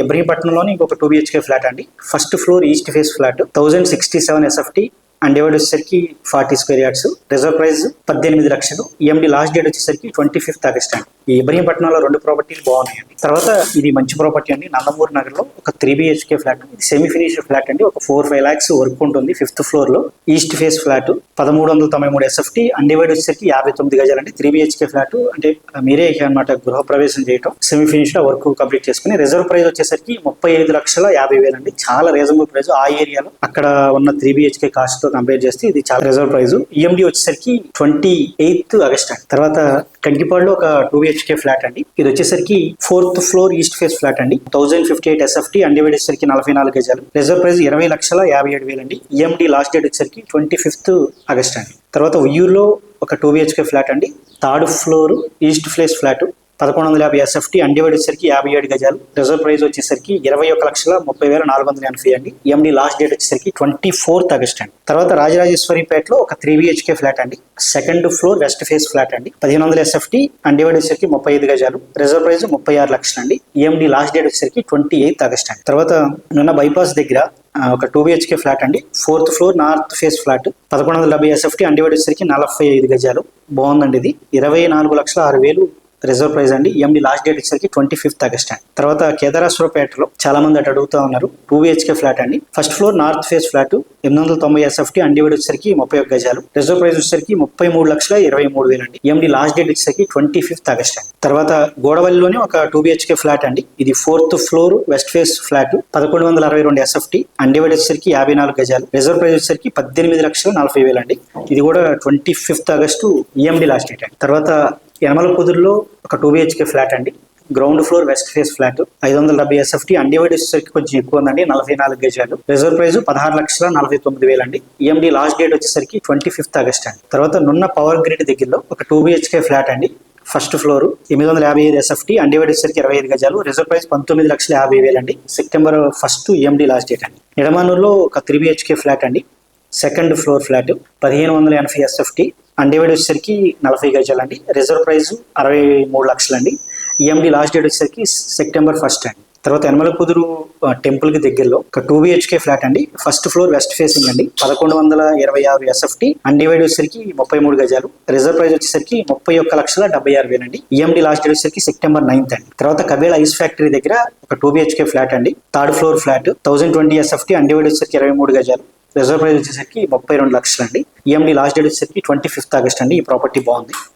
ఇబ్రహీంపట్నంలోని ఇంకొక 2 BHK flat అండి. First floor east face flat 1067 SFT and divide వచ్చేసరికి 40 square yards. Reserve price 18 లక్షలు. EMD last date వచ్చేసరికి 25th August అండి. ఈ ఇబ్రహీంపట్నంలో 2 ప్రాపర్టీలు బాగున్నాయండి. తర్వాత ఇది మంచి ప్రాపర్టీ అండి. నందమూరి నగర్ లో ఒక 3 BHK ఫ్లాట్. ఇది సెమీ ఫినిష్డ్ ఫ్లాట్ అండి. ఒక 4-5 lakhs వర్క్ ఉంటుంది. 5th ఫ్లోర్ లో east face flat 1393 SFT and divide వచ్చేసరికి 59 గజాలండి. 3 BHK ఫ్లాట్ అంటే మీరే అనమాట గృహ ప్రవేశం చేయటం, సెమీ ఫినిష్డ్ వర్క్ కంప్లీట్ చేసుకుని. రిజర్వ్ ప్రైస్ వచ్చేసరికి 35,50,000 అండి. చాలా రీజనబుల్ ప్రైస్ ఆ ఏరియాలో. అక్కడ ఉన్న 3 BHK కాస్ట్ తో కంపేర్ చేస్తే ఇది చాలా రిజర్వ్ ప్రైస్. ఈఎండి వచ్చేసరికి 28th ఆగస్ట్ అండి. తర్వాత కంకిపాడులో ఒక 2 BHK ఫ్లాట్ అండి. ఇది వచ్చేసరికి 4th floor east face flat అండి. 1058 SFT అండ్ డివైడ్ వచ్చేసరికి 44 గజాలు. రిజర్వ్ ప్రైస్ 20,57,000 అండి. ఈఎండి లాస్ట్ డేట్ వచ్చేసరికి 25th ఆగస్ట్ అండి. తర్వాత ఉయ్యూరులో ఒక 2 BHK ఫ్లాట్ అండి. 3rd floor east face flat 1150 SFT and divide వచ్చేసరికి 57 గజాలు. రిజర్వ్ ప్రైస్ వచ్చేసరికి 21,30,480 అండి. ఈఎండి లాస్ట్ డేట్ వచ్చేసరికి 24th ఆగస్ట్ అండి. తర్వాత రాజరాజేశ్వరిపేటలో ఒక 3 BHK ఫ్లాట్ అండి. 2nd floor west face flat అండి. 1500 SFT అండ్ డివైడ్ వచ్చేసరికి 35 గజాలు. రిజర్వ్ ప్రైస్ 36 లక్షలు అండి. ఈఎండి లాస్ట్ డేట్ వచ్చేసరికి 28th ఆగస్ట్ అండి. తర్వాత నిన్న బైపాస్ దగ్గర ఒక 2 BHK ఫ్లాట్ అండి. 4th floor north face flat 1170 SFT and divide వచ్చేసరికి 45 గజాలు. బాగుందండి. ఇది 24,06,000 రిజర్వ్ ప్రైస్ అండి. ఈఎండి లాస్ట్ డేట్ వచ్చేసరికి 25th ఆగస్ట్ అండి. తర్వాత కేదారేశ్వరపేటలో చాలా మంది అటు అడుగుతా ఉన్నారు. 2 BHK ఫ్లాట్ అండి. First floor north face flat 890 SFT and divide వచ్చేసరికి 31 గజాలు. రిజర్వ్ ప్రైస్ వచ్చేసరికి 33,23,000 అండి. ఈఎండి లాస్ట్ డేట్ వచ్చేసరికి 25th ఆగస్ట్ అండి. తర్వాత గోడవల్లిలోని ఒక 2 BHK ఫ్లాట్ అండి. ఇది 4th floor west face flat 1162 SFT and divide వచ్చేసరికి 54 గజాలు. రిజర్వ్ ప్రైస్ వచ్చేసరికి 18,40,000 అండి. ఇది కూడా 25th August EMD last date అండి. తర్వాత యనమల కుదురులో ఒక 2 BHK ఫ్లాట్ అండి. Ground floor west face flat 570 SFT and divide వచ్చేసరికి కొంచెం ఎక్కువ ఉందండి. 44 గజాలు. రిజర్వ్ ప్రైస్ 16,49,000 అండి. ఈఎండి లాస్ట్ డేట్ వచ్చేసరికి 25th ఆగస్ట్ అండి. తర్వాత నున్న పవర్ గ్రిడ్ దగ్గరలో ఒక 2 BHK ఫ్లాట్ అండి. First floor 855 SFT and divide వచ్చేసరికి 25 గజాలు. రిజర్వ్ ప్రైస్ 19,50,000 అండి. September 1st EMD last date అండి. ఎడమానూరులో ఒక 3 BHK ఫ్లాట్ అండి. 2nd floor flat 1580 SFT and divide వచ్చేసరికి 40 గజాలు అండి. రిజర్వ్ ప్రైస్ 63 లక్షలు అండి. ఈఎండి లాస్ట్ డేట్ వచ్చేసరికి September 1st అండి. తర్వాత యనమల కుదురు టెంపుల్ కి దగ్గరలో ఒక 2 BHK ఫ్లాట్ అండి. ఫస్ట్ ఫ్లోర్ వెస్ట్ ఫేసింగ్ అండి. 1126 SFT అండ్ డివైడ్ వచ్చేసరికి 33 గజాలు. రిజర్వ్ ప్రైస్ వచ్చేసరికి 31,76,000 అండి. ఈఎండి లాస్ట్ డేట్ వచ్చేసరికి September 9th అండి. తర్వాత కబేళ ఐస్ ఫ్యాక్టరీ దగ్గర ఒక 2 BHK ఫ్లాట్ అండి. 3rd floor flat 1020 SFT and divide వచ్చేసరికి 23 గజాలు. రిజర్వ్ ప్రైస్ వచ్చేసరికి 32 లక్షలు అండి. ఈఎండి లాస్ట్ డేట్ వచ్చేసరికి 25th ఆగస్ట్ అండి. ఈ ప్రాపర్టీ బాగుంది.